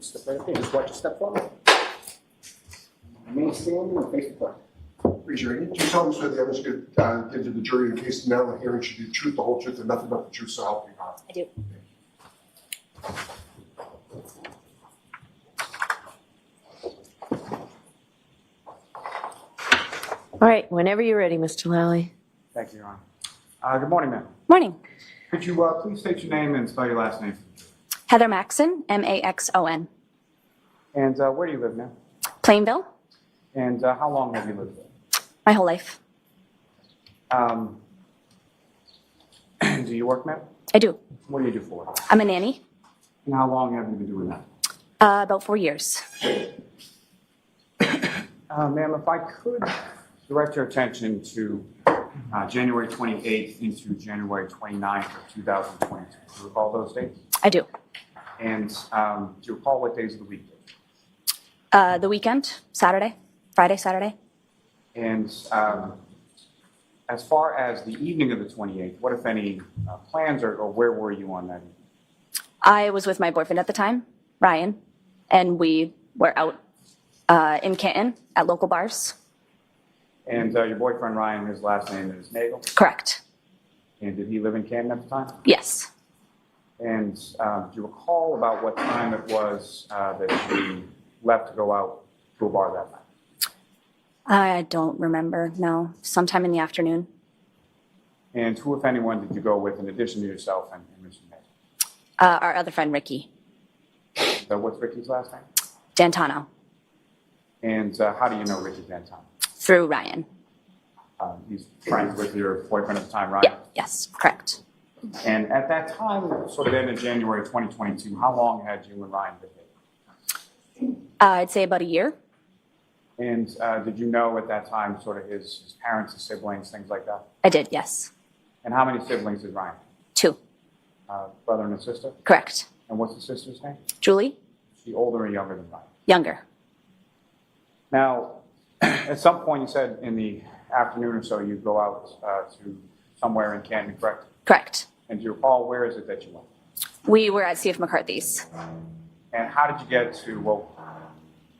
step right up here. Just watch your step forward. Remain standing and face the front. Raise your hand. Can you tell us where the evidence could give to the jury in case the narrow hearing should be the truth, the whole truth, and nothing but the truth, so help you God? I do. All right, whenever you're ready, Mr. Lally. Thank you, Your Honor. Good morning, ma'am. Morning. Could you please state your name and spell your last name? Heather Maxon, Maxon. And where do you live now? Plainville, And how long have you lived there? my whole life. Do you work, ma'am? I do. What do you do for work? I'm a nanny. And how long have you been doing that? About 4 years. Ma'am, if I could direct your attention to January 28th into January 29th of 2022. Do you recall those dates? I do. And do you recall what days of the week? The weekend, Saturday, Friday, Saturday. And as far as the evening of the 28th, what, if any, plans or where were you on that evening? I was with my boyfriend at the time, Ryan, and we were out in Canton at local bars. And your boyfriend, Ryan, his last name is Nagel? Correct. And did he live in Canton at the time? Yes. And do you recall about what time it was that you left to go out to a bar that night? I don't remember, no. Sometime in the afternoon. And who, if anyone, did you go with in addition to yourself and Mr. Nagel? Our other friend, Ricky. So what's Ricky's last name? Dantano. And how do you know Ricky Dantano? Through Ryan. He's friends with your boyfriend at the time, Ryan? Yeah, yes, correct. And at that time, sort of in January 2022, how long had you and Ryan been dating? I'd say about a year. And did you know at that time sort of his parents, his siblings, things like that? I did, yes. And how many siblings did Ryan have? 2. Brother and a sister? Correct. And what's the sister's name? Julie? Is she older or younger than Ryan? Younger. Now, at some point you said in the afternoon or so you'd go out to somewhere in Canton, correct? Correct. And do you recall where is it that you went? We were at C.F. McCarthy's. And how did you get to, well,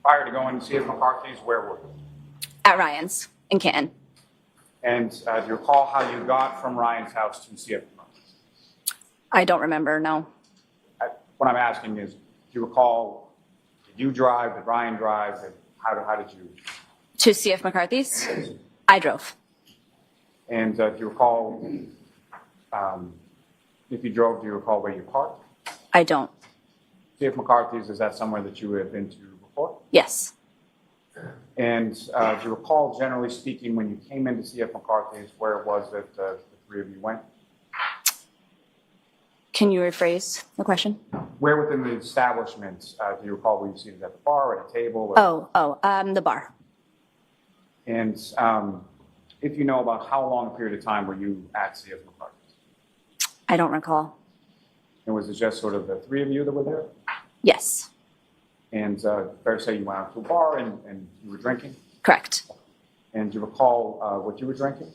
prior to going to C.F. McCarthy's, where were you? At Ryan's in Canton. And do you recall how you got from Ryan's house to C.F. McCarthy's? I don't remember, no. What I'm asking is, do you recall, did you drive, did Ryan drive, and how did you? To C.F. McCarthy's? I drove. And do you recall, if you drove, do you recall where you parked? I don't. C.F. McCarthy's, is that somewhere that you had been to before? Yes. And do you recall, generally speaking, when you came into C.F. McCarthy's, where it was that the three of you went? Can you rephrase the question? Where within the establishment do you recall were you seated at the bar, at a table? Or, The bar. And if you know about how long a period of time were you at C.F. McCarthy's? I don't recall. And was it just sort of the three of you that were there? Yes. And fair to say you went out to a bar and you were drinking? Correct. And do you recall what you were drinking?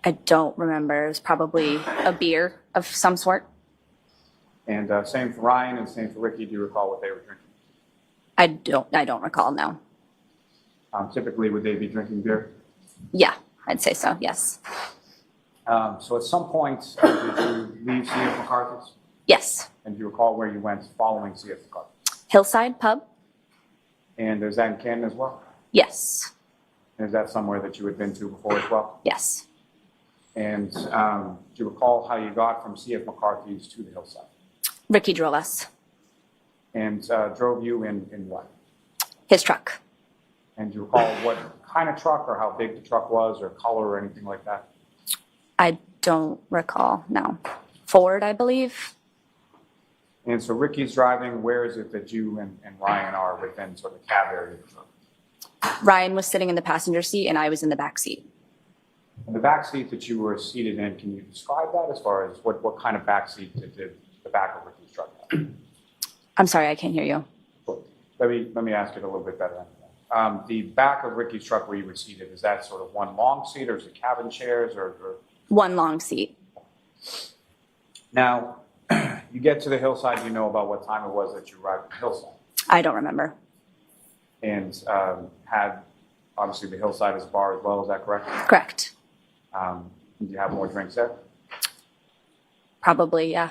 I don't remember. It was probably a beer of some sort. And same for Ryan and same for Ricky. Do you recall what they were drinking? I don't recall, no. Typically, would they be drinking beer? Yeah, I'd say so, yes. So at some point, did you leave C.F. McCarthy's? Yes. And do you recall where you went following C.F. McCarthy's? Hillside Pub? And is that in Canton as well? Yes. And is that somewhere that you had been to before as well? Yes. And do you recall how you got from C.F. McCarthy's to the Hillside? Ricky drove us. And drove you in what? His truck. And do you recall what kind of truck or how big the truck was or color or anything like that? I don't recall, no. Ford, I believe. And so Ricky's driving. Where is it that you and Ryan are within sort of the cab area of the truck? Ryan was sitting in the passenger seat and I was in the back seat. And the back seat that you were seated in, can you describe that as far as what kind of back seat did the back of Ricky's truck have? I'm sorry, I can't hear you. Let me ask it a little bit better. The back of Ricky's truck where you were seated, is that sort of one long seat or is it cabin chairs or? One long seat. Now, you get to the hillside, you know about what time it was that you arrived at the hillside. I don't remember. And had, obviously, the hillside as a bar as well, is that correct? Correct. Did you have more drinks there? Probably, yeah.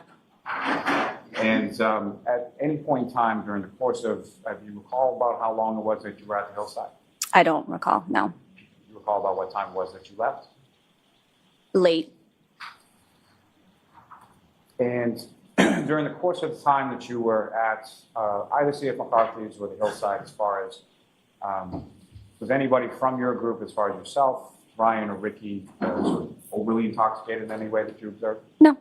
And at any point in time during the course of, do you recall about how long it was that you were at the hillside? I don't recall, no. Do you recall about what time it was that you left? Late. And during the course of the time that you were at either C.F. McCarthy's or the hillside, as far as, was anybody from your group, as far as yourself, Ryan or Ricky, overly intoxicated in any way that you observed? No.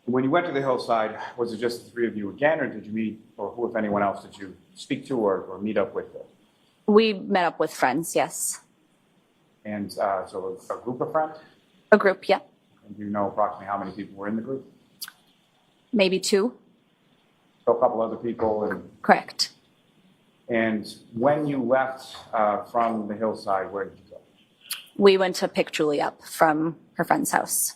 When you went to the hillside, was it just the three of you again, or did you meet, or who, if anyone else, did you speak to or meet up with? We met up with friends, yes. And so a group of friends? A group, yeah. And do you know approximately how many people were in the group? Maybe 2. So a couple other people. And Correct. And when you left from the hillside, where did you go? We went to pick Julie up from her friend's house.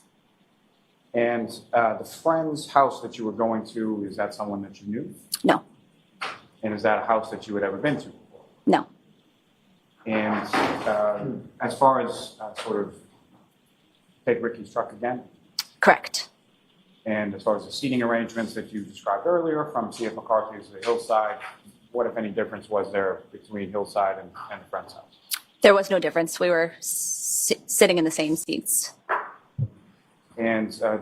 And the friend's house that you were going to, is that someone that you knew? No. And is that a house that you had ever been to before? No. And as far as sort of take Ricky's truck again, Correct. and as far as the seating arrangements that you described earlier from C.F. McCarthy's to the hillside, what, if any, difference was there between hillside and the friend's house? There was no difference. We were sitting in the same seats. And do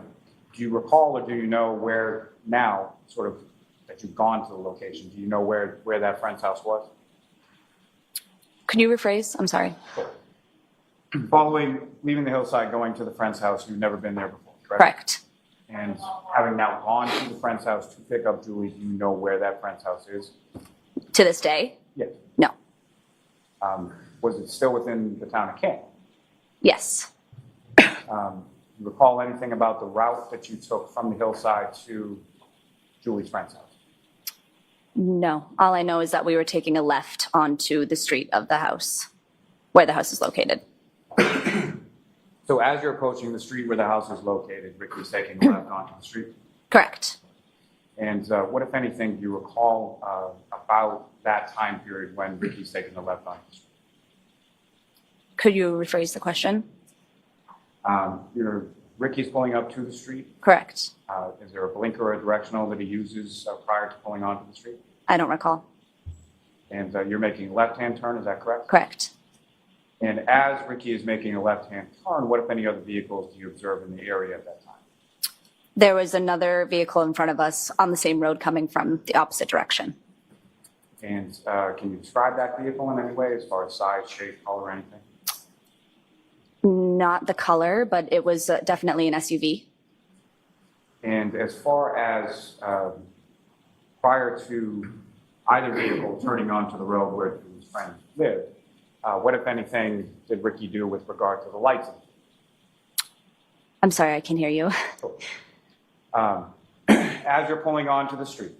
you recall or do you know where now, sort of, that you've gone to the location, do you know where that friend's house was? Could you rephrase? I'm sorry. Following, leaving the hillside, going to the friend's house, you've never been there before, correct? Correct. And having now gone to the friend's house to pick up Julie, do you know where that friend's house is? To this day? Yes. No. Was it still within the town of Canton? Yes. You recall anything about the route that you took from the hillside to Julie's friend's house? No. All I know is that we were taking a left onto the street of the house, where the house is located. So as you're approaching the street where the house is located, Ricky's taking a left onto the street? Correct. And what, if anything, do you recall about that time period when Ricky's taking the left onto the street? Could you rephrase the question? Ricky's pulling up to the street. Correct. Is there a blinker or a directional that he uses prior to pulling onto the street? I don't recall. And you're making a left-hand turn, is that correct? Correct. And as Ricky is making a left-hand turn, what, if any, other vehicles do you observe in the area at that time? There was another vehicle in front of us on the same road coming from the opposite direction. And can you describe that vehicle in any way, as far as size, shape, color, anything? Not the color, but it was definitely an SUV. And as far as prior to either vehicle turning onto the road where his friend lived, what, if anything, did Ricky do with regard to the lights? I'm sorry, I can hear you. As you're pulling onto the street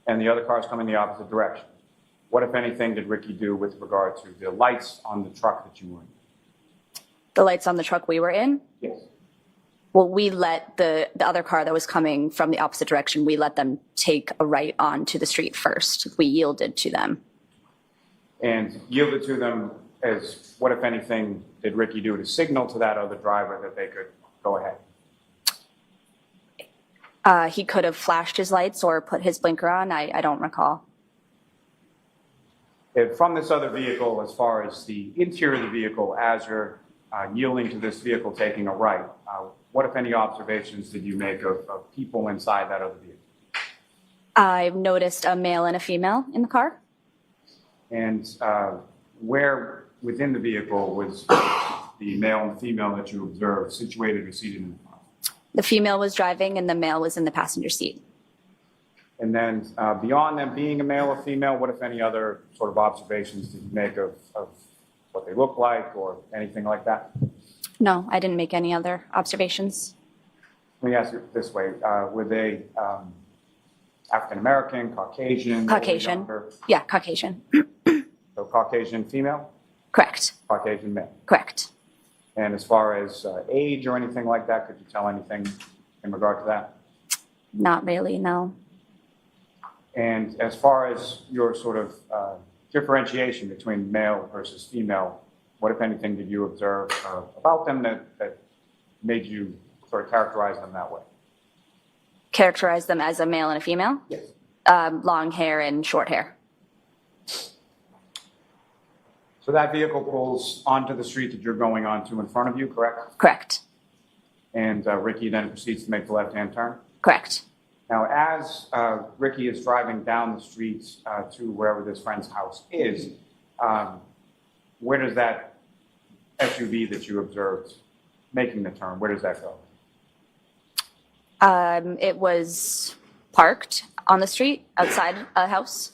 and the other cars come in the opposite direction, what, if anything, did Ricky do with regard to the lights on the truck that you were in? The lights on the truck we were in? Yes. Well, we let the other car that was coming from the opposite direction, we let them take a right onto the street first. We yielded to them. And yielded to them as, what, if anything, did Ricky do to signal to that other driver that they could go ahead? He could have flashed his lights or put his blinker on. I don't recall. From this other vehicle, as far as the interior of the vehicle, as you're yielding to this vehicle taking a right, what, if any, observations did you make of people inside that other vehicle? I've noticed a male and a female in the car. And where within the vehicle was the male and the female that you observed situated or seated in the car? The female was driving and the male was in the passenger seat. And then beyond them being a male or female, what, if any, other sort of observations did you make of what they look like or anything like that? No, I didn't make any other observations. Let me ask you this way. Were they African-American, Caucasian? Caucasian. Younger? Yeah, Caucasian. So Caucasian female, Correct. Caucasian male. Correct. And as far as age or anything like that, could you tell anything in regard to that? Not really, no. And as far as your sort of differentiation between male versus female, what, if anything, did you observe about them that made you sort of characterize them that way? Characterize them as a male and a female? Yes. Long hair and short hair. So that vehicle pulls onto the street that you're going onto in front of you, correct? Correct. And Ricky then proceeds to make the left-hand turn? Correct. Now, as Ricky is driving down the street to wherever this friend's house is, where does that SUV that you observed making the turn, where does that go? It was parked on the street outside a house.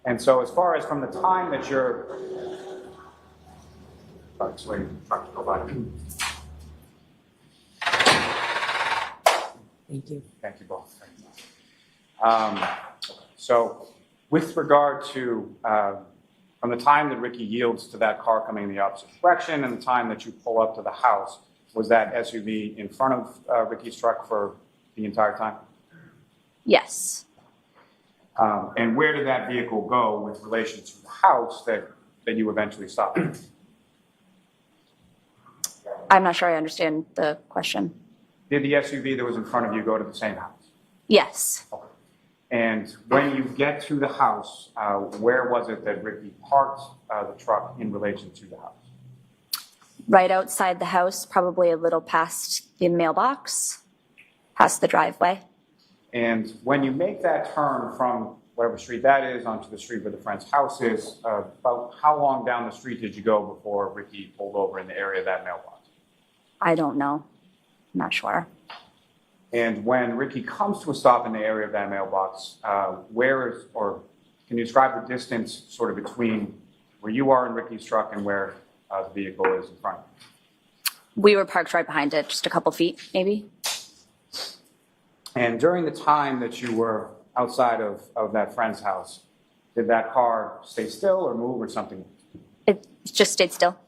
And so as far as from the time that you're... Sorry, just waiting for the truck to go by. Thank you. Thank you both. So with regard to from the time that Ricky yields to that car coming in the opposite direction and the time that you pull up to the house, was that SUV in front of Ricky's truck for the entire time? Yes. And where did that vehicle go with relation to the house that you eventually stopped? I'm not sure I understand the question. Did the SUV that was in front of you go to the same house? Yes. Okay. And when you get to the house, where was it that Ricky parked the truck in relation to the house? Right outside the house, probably a little past the mailbox, past the driveway. And when you make that turn from whatever street that is onto the street where the friend's house is, about how long down the street did you go before Ricky pulled over in the area of that mailbox? I don't know. I'm not sure. And when Ricky comes to a stop in the area of that mailbox, can you describe the distance sort of between where you are in Ricky's truck and where the vehicle is in front of you? We were parked right behind it, just a couple feet, maybe. And during the time that you were outside of that friend's house, did that car stay still or move or something? It just stayed still.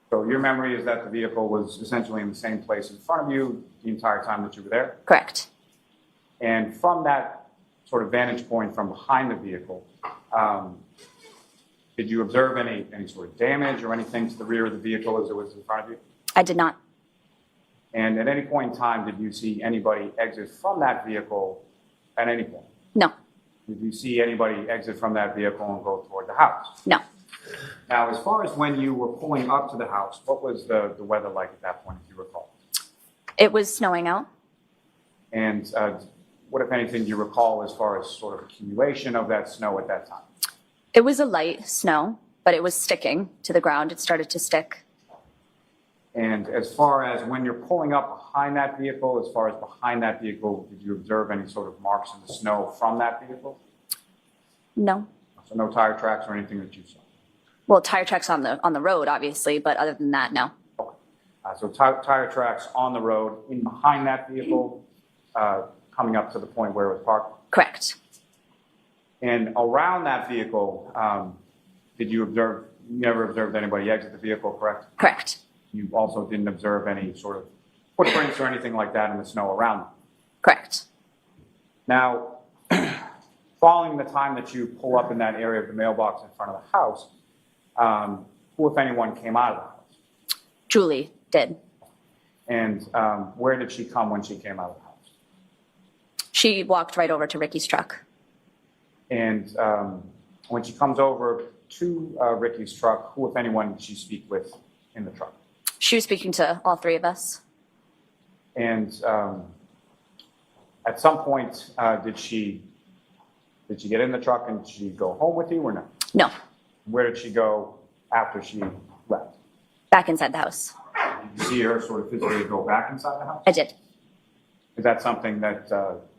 So your memory is that the vehicle was essentially in the same place in front of you the entire time that you were there? Correct. And from that sort of vantage point from behind the vehicle, did you observe any sort of damage or anything to the rear of the vehicle as it was in front of you? I did not. And at any point in time, did you see anybody exit from that vehicle at any point? No. Did you see anybody exit from that vehicle and go toward the house? No. Now, as far as when you were pulling up to the house, what was the weather like at that point, if you recall? It was snowing out. And what, if anything, do you recall as far as sort of accumulation of that snow at that time? It was a light snow, but it was sticking to the ground. It started to stick. And as far as when you're pulling up behind that vehicle, did you observe any sort of marks in the snow from that vehicle? No. So no tire tracks or anything that you saw? Well, tire tracks on the road, obviously, but other than that, no. Okay. So tire tracks on the road, in behind that vehicle, coming up to the point where it was parked? Correct. And around that vehicle, you never observed anybody exit the vehicle, correct? Correct. You also didn't observe any sort of footprints or anything like that in the snow around them? Correct. Now, following the time that you pull up in that area of the mailbox in front of the house, who, if anyone, came out of the house? Julie did. And where did she come when she came out of the house? She walked right over to Ricky's truck. And when she comes over to Ricky's truck, who, if anyone, did she speak with in the truck? She was speaking to all three of us. And at some point, did she get in the truck and did she go home with you or no? No. Where did she go after she left? Back inside the house. Did you see her sort of physically go back inside the house? I did. Is that something that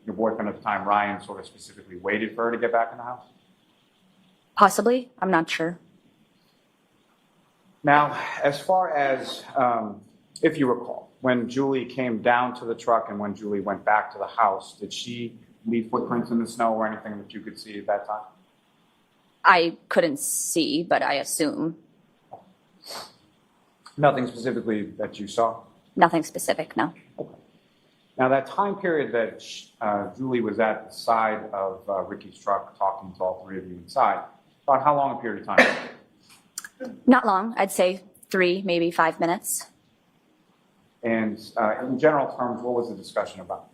your boyfriend at the time, Ryan, sort of specifically waited for her to get back in the house? Possibly. I'm not sure. Now, as far as, if you recall, when Julie came down to the truck and when Julie went back to the house, did she leave footprints in the snow or anything that you could see at that time? I couldn't see, but I assume. Nothing specifically that you saw? Nothing specific, no. Now, that time period that Julie was at the side of Ricky's truck talking to all three of you inside, about how long a period of time? Not long, I'd say 3, maybe 5 minutes. And in general terms, what was the discussion about?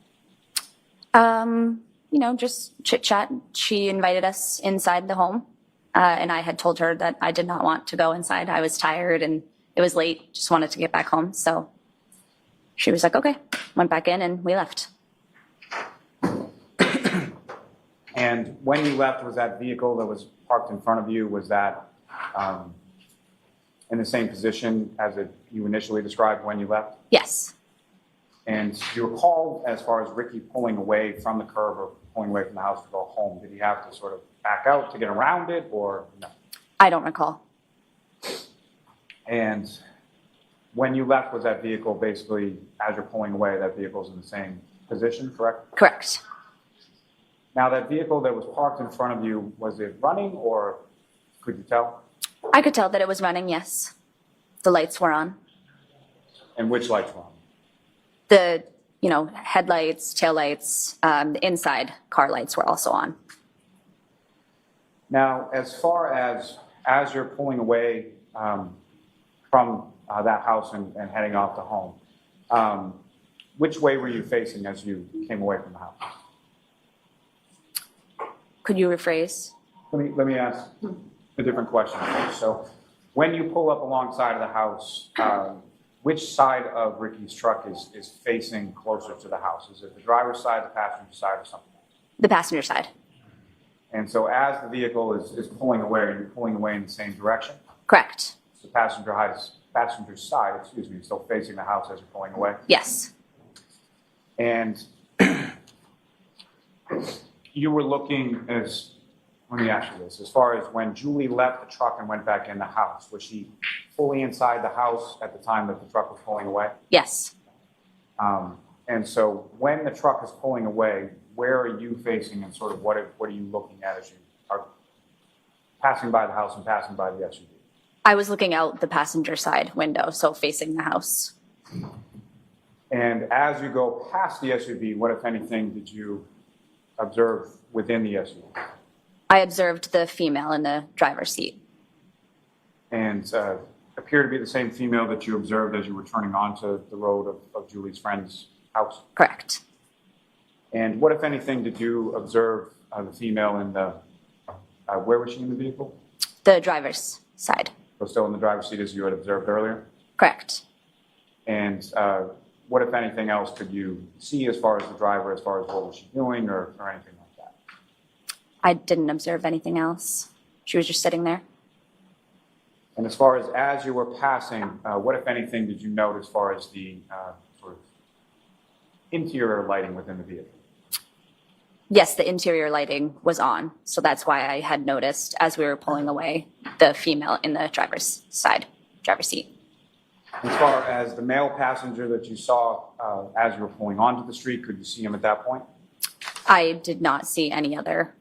Just chit chat. She invited us inside the home, and I had told her that I did not want to go inside. I was tired and it was late, just wanted to get back home. So she was like, okay, went back in and we left. And when you left, was that vehicle that was parked in front of you, was that in the same position as you initially described when you left? Yes. And do you recall, as far as Ricky pulling away from the curb or pulling away from the house to go home, did he have to sort of back out to get around it, or no? I don't recall. And when you left, was that vehicle basically, as you're pulling away, that vehicle's in the same position, correct? Correct. Now, that vehicle that was parked in front of you, was it running, or could you tell? I could tell that it was running, yes. The lights were on. And which lights were on? The, headlights, taillights, the inside car lights were also on. Now, as far as you're pulling away from that house and heading off to home, which way were you facing as you came away from the house? Could you rephrase? Let me ask a different question. So, when you pull up alongside of the house, which side of Ricky's truck is facing closer to the house? Is it the driver's side, the passenger side, or something else? The passenger side. And so, as the vehicle is pulling away, are you pulling away in the same direction? Correct. The passenger side, is still facing the house as you're pulling away. Yes. And you were looking let me ask you this, as far as when Julie left the truck and went back in the house, was she fully inside the house at the time that the truck was pulling away? Yes. And so when the truck is pulling away, where are you facing, and sort of what are you looking at as you are passing by the house and passing by the SUV? I was looking out the passenger side window, so facing the house. And as you go past the SUV, what, if anything, did you observe within the SUV? I observed the female in the driver's seat. And appear to be the same female that you observed as you were turning onto the road of Julie's friend's house? Correct. And what, if anything, did you observe the female in the, where was she in the vehicle? The driver's side. So still in the driver's seat as you had observed earlier? Correct. And what, if anything else, could you see as far as the driver, as far as what was she doing or anything like that? I didn't observe anything else. She was just sitting there. And as far as you were passing, what, if anything, did you note as far as the sort of interior lighting within the vehicle? Yes, the interior lighting was on, so that's why I had noticed as we were pulling away the female in the driver's seat. As far as the male passenger that you saw as you were pulling onto the street, could you see him at that point? I did not see any other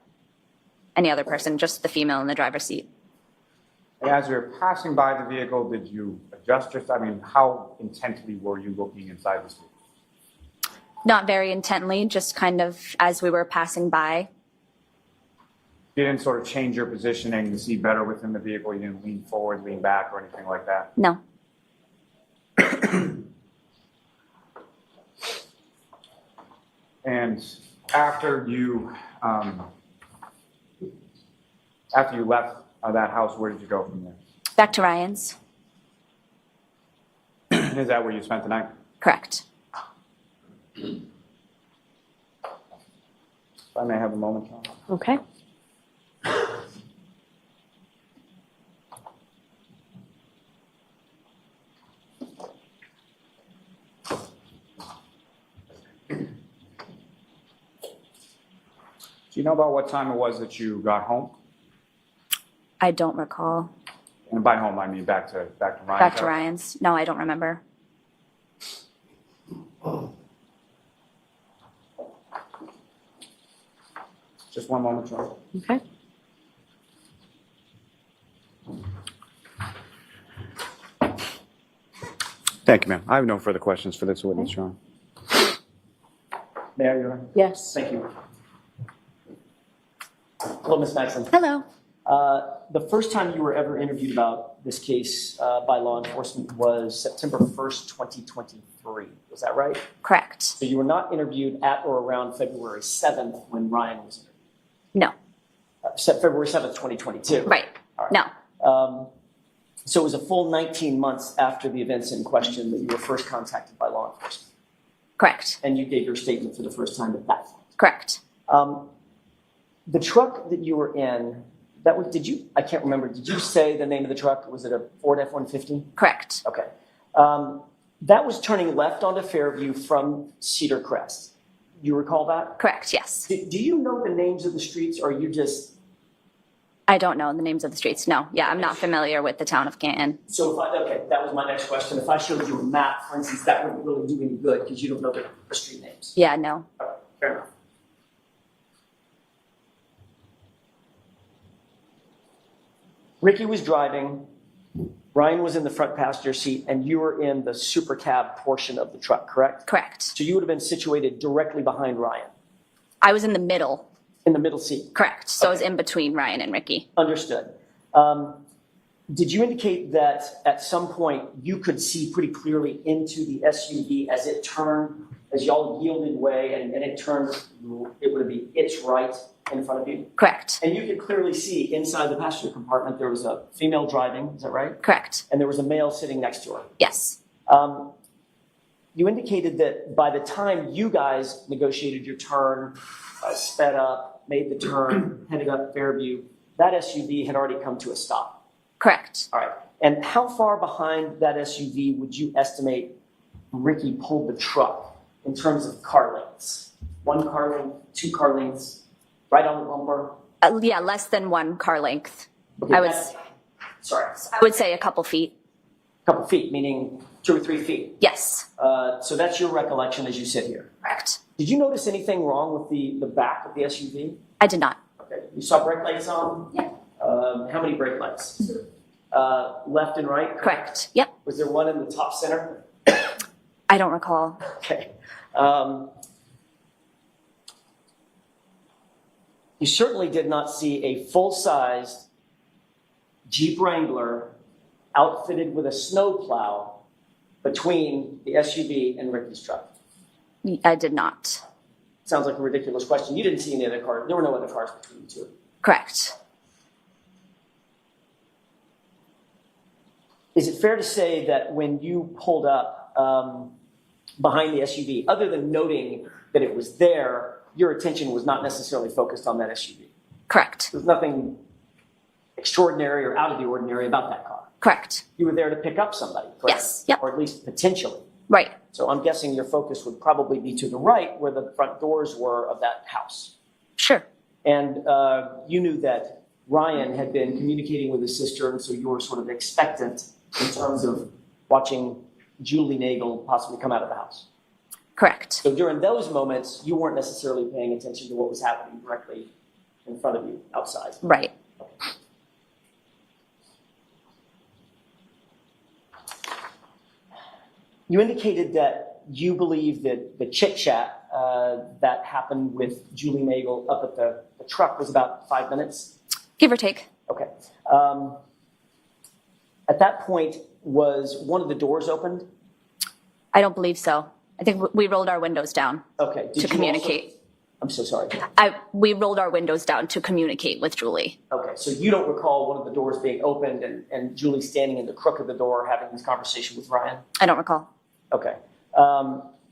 person, just the female in the driver's seat. And as you were passing by the vehicle, did you adjust how intently were you looking inside this vehicle? Not very intently, just kind of as we were passing by. You didn't sort of change your positioning to see better within the vehicle? You didn't lean forward, lean back, or anything like that? No. And after you left that house, where did you go from there? Back to Ryan's. Is that where you spent the night? Correct. If I may have a moment, John. Okay. Do you know about what time it was that you got home? I don't recall. And by home, I mean back to Ryan's. Back to house? Ryan's. No, I don't remember. Just one moment, John. Okay. Thank you, ma'am. I have no further questions for this witness, John. Mayor, Your Honor. Yes. Thank you. Hello, Ms. Maxon. Hello. The first time you were ever interviewed about this case by law enforcement was September 1st, 2023. Was that right? Correct. So you were not interviewed at or around February 7th when Ryan was interviewed? No. February 7th, 2022? Right. All right. No. So it was a full 19 months after the events in question that you were first contacted by law enforcement? Correct. And you gave your statement for the first time at that point? Correct. The truck that you were in, I can't remember, did you say the name of the truck? Was it a Ford F-150? Correct. Okay. That was turning left onto Fairview from Cedar Crest. You recall that? Correct. Yes. Do you know the names of the streets, or you just... I don't know the names of the streets. No. Yeah, I'm not familiar with the town of Canton. So that was my next question. If I showed you a map, for instance, that wouldn't really do any good because you don't know the street names. Yeah, no. All right, fair enough. Ricky was driving, Ryan was in the front passenger seat, and you were in the super cab portion of the truck, correct? Correct. So you would have been situated directly behind Ryan, I was in the middle. in the middle seat. Correct. So I was Okay. in between Ryan and Ricky. Understood. Did you indicate that at some point you could see pretty clearly into the SUV as it turned, as y'all yielded way and it turned, it would be its right in front of you? Correct. And you could clearly see inside the passenger compartment there was a female driving, is that right? Correct. And there was a male sitting next to her. Yes. You indicated that by the time you guys negotiated your turn, sped up, made the turn, headed up Fairview, that SUV had already come to a stop. Correct. All right. And how far behind that SUV would you estimate Ricky pulled the truck in terms of car lengths? 1 car length, 2 car lengths, right on the bumper? Yeah, less than 1 car length. Okay, I was, sorry, I would say a couple feet. a couple feet, meaning 2 or 3 feet. Yes. So that's your recollection as you sit here. Correct. Did you notice anything wrong with the back of the SUV? I did not. Okay. You saw brake lights on? Yeah. How many brake lights? Left and right? Correct. Yep. Was there one in the top center? I don't recall. Okay. You certainly did not see a full-sized Jeep Wrangler outfitted with a snowplow between the SUV and Ricky's truck. I did not. Sounds like a ridiculous question. You didn't see any other cars. There were no other cars between the two. Correct. Is it fair to say that when you pulled up behind the SUV, other than noting that it was there, your attention was not necessarily focused on that SUV? Correct. There's nothing extraordinary or out of the ordinary about that car. Correct. You were there to pick up somebody, correct? Yes. Yep. Or at least potentially. Right. So I'm guessing your focus would probably be to the right where the front doors were of that house. Sure. And you knew that Ryan had been communicating with his sister, and so you were sort of expectant in terms of watching Julie Nagel possibly come out of the house. Correct. So during those moments, you weren't necessarily paying attention to what was happening directly in front of you outside. Right. You indicated that you believe that the chit-chat that happened with Julie Nagel up at the truck was about 5 minutes? Give or take. Okay. At that point, was one of the doors opened? I don't believe so. I think we rolled our windows down Okay. Did to you communicate. also- I'm so sorry. We rolled our windows down to communicate with Julie. Okay, so you don't recall one of the doors being opened and Julie standing in the crook of the door having this conversation with Ryan? I don't recall. Okay.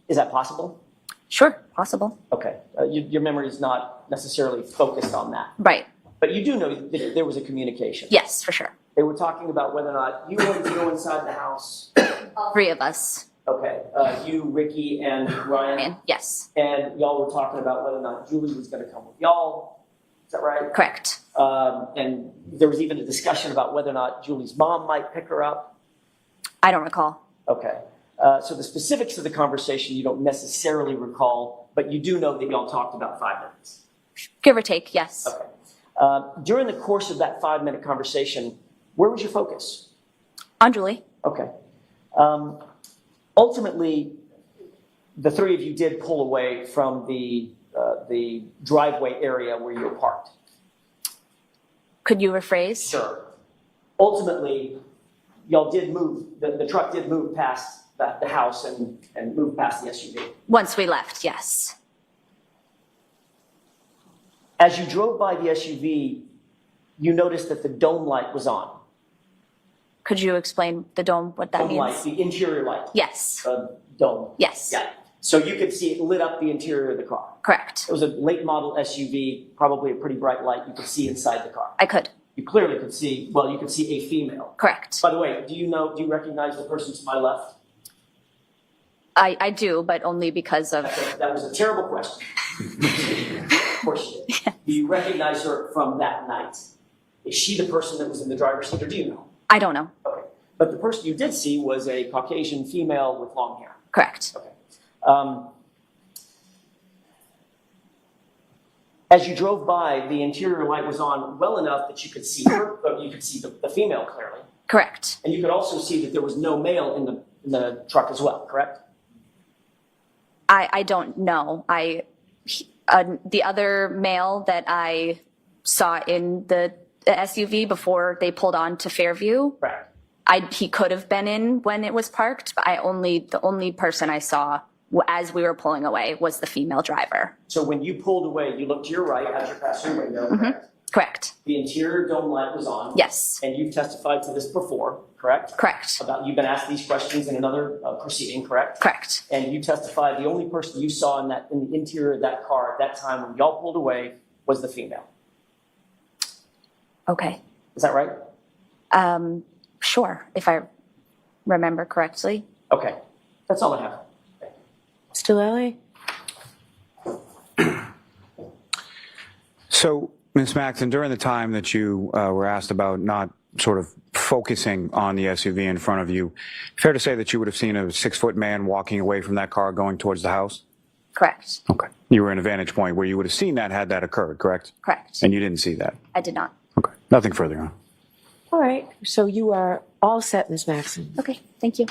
Is that possible? Sure. Possible. Okay. Your memory is not necessarily focused on that. Right. But you do know that there was a communication. Yes, for sure. They were talking about whether or not you wanted to go inside the house. All 3 of us. Okay. You, Ricky, and Ryan. And yes. And y'all were talking about whether or not Julie was going to come with y'all. Is that right? Correct. And there was even a discussion about whether or not Julie's mom might pick her up. I don't recall. Okay. So the specifics of the conversation you don't necessarily recall, but you do know that y'all talked about 5 minutes. Give or take. Yes. Okay. During the course of that 5-minute conversation, where was your focus? On Julie. Okay. Ultimately, the three of you did pull away from the driveway area where you were parked. Could you rephrase? Sure. Ultimately, y'all did move, the truck did move past the house and move past the SUV. Once we left, yes. As you drove by the SUV, you noticed that the dome light was on. Could you explain the dome, what that Dome means? light, the interior light. Yes. Dome. Yes. Yeah. So you could see it lit up the interior of the car. Correct. It was a late model SUV, probably a pretty bright light. You could see inside the car. I could. You clearly could see, well, you could see a female. Correct. By the way, do you recognize the person to my left? I do, but only because of. That was a terrible question. Of course you did. Do you recognize her from that night? Is she the person that was in the driver's seat, or do you know? I don't know. Okay. But the person you did see was a Caucasian female with long hair. Correct. Okay. As you drove by, the interior light was on well enough that you could see her, you could see the female clearly. Correct. And you could also see that there was no male in the truck as well, correct? I don't know. The other male that I saw in the SUV before they pulled on to Fairview, Correct. he could have been in when it was parked, but the only person I saw as we were pulling away was the female driver. So when you pulled away, you looked to your right out your passenger window, correct? Correct. The interior dome light was on. Yes. And you've testified to this before, correct? Correct. You've been asked these questions in another proceeding, correct? Correct. And you testified the only person you saw in the interior of that car at that time when y'all pulled away was the female. Okay. Is that right? Sure, if I remember correctly. Okay. That's all I have. Mr. Lally? So, Ms. Maxon, during the time that you were asked about not sort of focusing on the SUV in front of you, fair to say that you would have seen a 6-foot man walking away from that car going towards the house? Correct. Okay. You were in a vantage point where you would have seen that had that occurred, correct? Correct. And you didn't see that? I did not. Okay. Nothing further on. All right, so you are all set, Ms. Maxon. Okay, thank you.